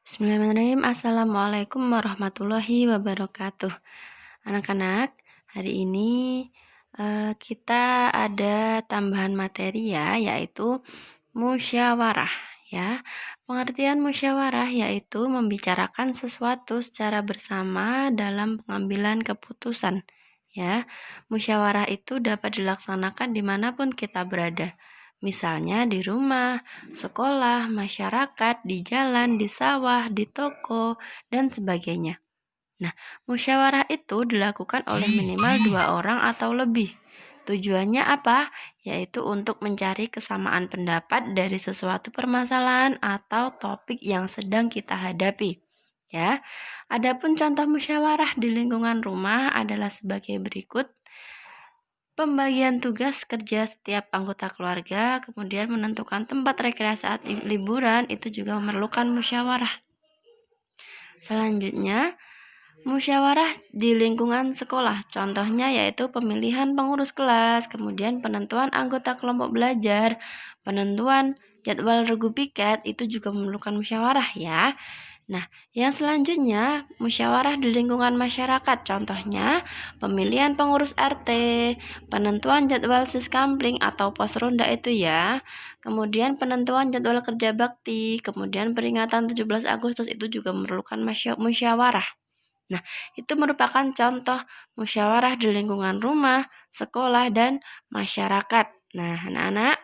Bismillahirrahmanirrahim. Assalamualaikum warahmatullahi wabarakatuh. Anak-anak, hari ini kita ada tambahan materi ya, yaitu musyawarah ya. Pengertian musyawarah yaitu membicarakan sesuatu secara bersama dalam pengambilan keputusan ya. Musyawarah itu dapat dilaksanakan dimanapun kita berada. Misalnya di rumah, sekolah, masyarakat, di jalan, di sawah, di toko, dan sebagainya. Nah, musyawarah itu dilakukan oleh minimal 2 orang atau lebih. Tujuannya apa? Yaitu untuk mencari kesamaan pendapat dari sesuatu permasalahan atau topik yang sedang kita hadapi. Ya, adapun contoh musyawarah di lingkungan rumah adalah sebagai berikut. Pembagian tugas kerja setiap anggota keluarga, kemudian menentukan tempat rekreasi saat liburan, itu juga memerlukan musyawarah. Selanjutnya, musyawarah di lingkungan sekolah, contohnya yaitu pemilihan pengurus kelas, kemudian penentuan anggota kelompok belajar, penentuan jadwal regu piket, itu juga memerlukan musyawarah ya. Nah, yang selanjutnya, musyawarah di lingkungan masyarakat, contohnya pemilihan pengurus RT, penentuan jadwal siskampling atau pos ronda itu ya, kemudian penentuan jadwal kerja bakti, kemudian peringatan 17 Agustus itu juga memerlukan musyawarah. Nah, itu merupakan contoh musyawarah di lingkungan rumah, sekolah, dan masyarakat. Nah, anak-anak,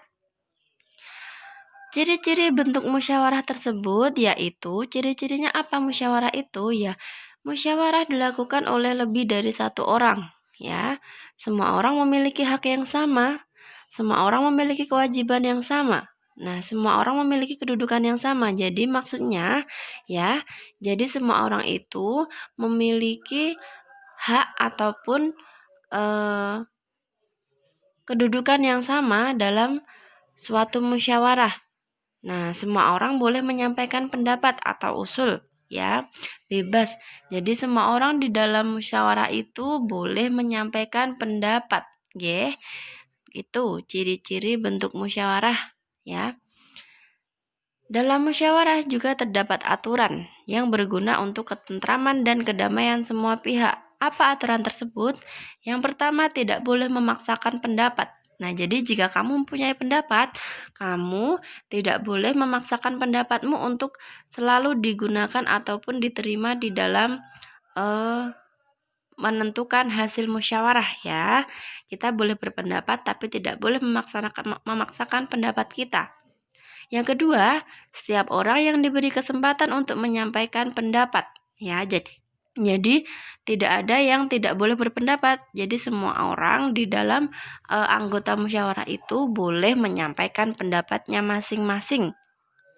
ciri-ciri bentuk musyawarah tersebut yaitu ciri-cirinya apa musyawarah itu ya? Musyawarah dilakukan oleh lebih dari satu orang ya. Semua orang memiliki hak yang sama. Semua orang memiliki kewajiban yang sama. Nah, semua orang memiliki kedudukan yang sama. Jadi maksudnya ya, jadi semua orang itu memiliki hak ataupun kedudukan yang sama dalam suatu musyawarah. Nah, semua orang boleh menyampaikan pendapat atau usul, ya, bebas. Jadi semua orang di dalam musyawarah itu boleh menyampaikan pendapat, ya. Itu ciri-ciri bentuk musyawarah, ya. Dalam musyawarah juga terdapat aturan yang berguna untuk ketentraman dan kedamaian semua pihak. Apa aturan tersebut? Yang pertama, tidak boleh memaksakan pendapat. Nah, jadi jika kamu mempunyai pendapat, kamu tidak boleh memaksakan pendapatmu untuk selalu digunakan ataupun diterima di dalam menentukan hasil musyawarah ya. Kita boleh berpendapat tapi tidak boleh memaksakan pendapat kita. Yang kedua, setiap orang yang diberi kesempatan untuk menyampaikan pendapat ya. Jadi tidak ada yang tidak boleh berpendapat. Jadi semua orang di dalam anggota musyawarah itu boleh menyampaikan pendapatnya masing-masing.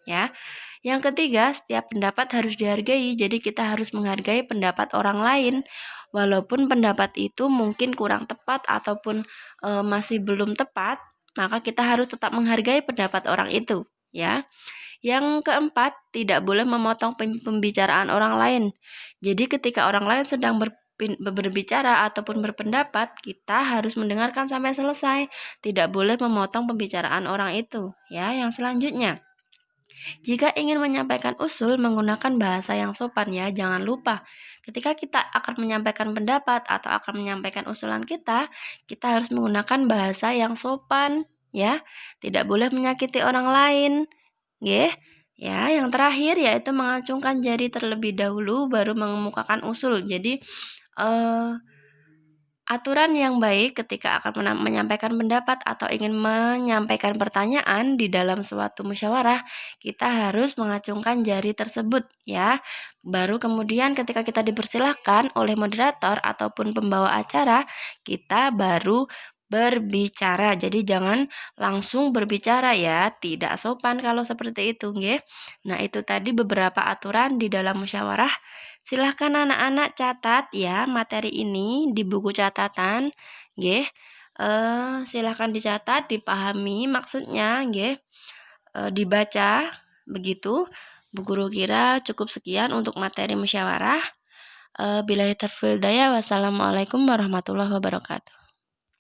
Ya. Yang ketiga, setiap pendapat harus dihargai. Jadi kita harus menghargai pendapat orang lain. Walaupun pendapat itu mungkin kurang tepat ataupun masih belum tepat, maka kita harus tetap menghargai pendapat orang itu, ya. Yang keempat, tidak boleh memotong pembicaraan orang lain. Jadi ketika orang lain sedang berbicara ataupun berpendapat, kita harus mendengarkan sampai selesai. Tidak boleh memotong pembicaraan orang itu. Ya, yang selanjutnya, jika ingin menyampaikan usul, menggunakan bahasa yang sopan ya. Jangan lupa, ketika kita akan menyampaikan pendapat atau akan menyampaikan usulan kita harus menggunakan bahasa yang sopan ya. Tidak boleh menyakiti orang lain. Ya, yang terakhir yaitu mengacungkan jari terlebih dahulu baru mengemukakan usul. Jadi aturan yang baik ketika akan menyampaikan pendapat atau ingin menyampaikan pertanyaan di dalam suatu musyawarah, kita harus mengacungkan jari tersebut ya. Baru kemudian ketika kita dipersilahkan oleh moderator ataupun pembawa acara, kita baru berbicara. Jadi jangan langsung berbicara ya, tidak sopan kalau seperti itu, nggih. Nah, itu tadi beberapa aturan di dalam musyawarah. Silahkan anak-anak catat ya materi ini di buku catatan, nggih. Silahkan dicatat, dipahami maksudnya, nggih. Dibaca begitu. Bu Guru kira cukup sekian untuk materi musyawarah. Billahi taufiq wal hidayah. Wassalamualaikum warahmatullahi wabarakatuh.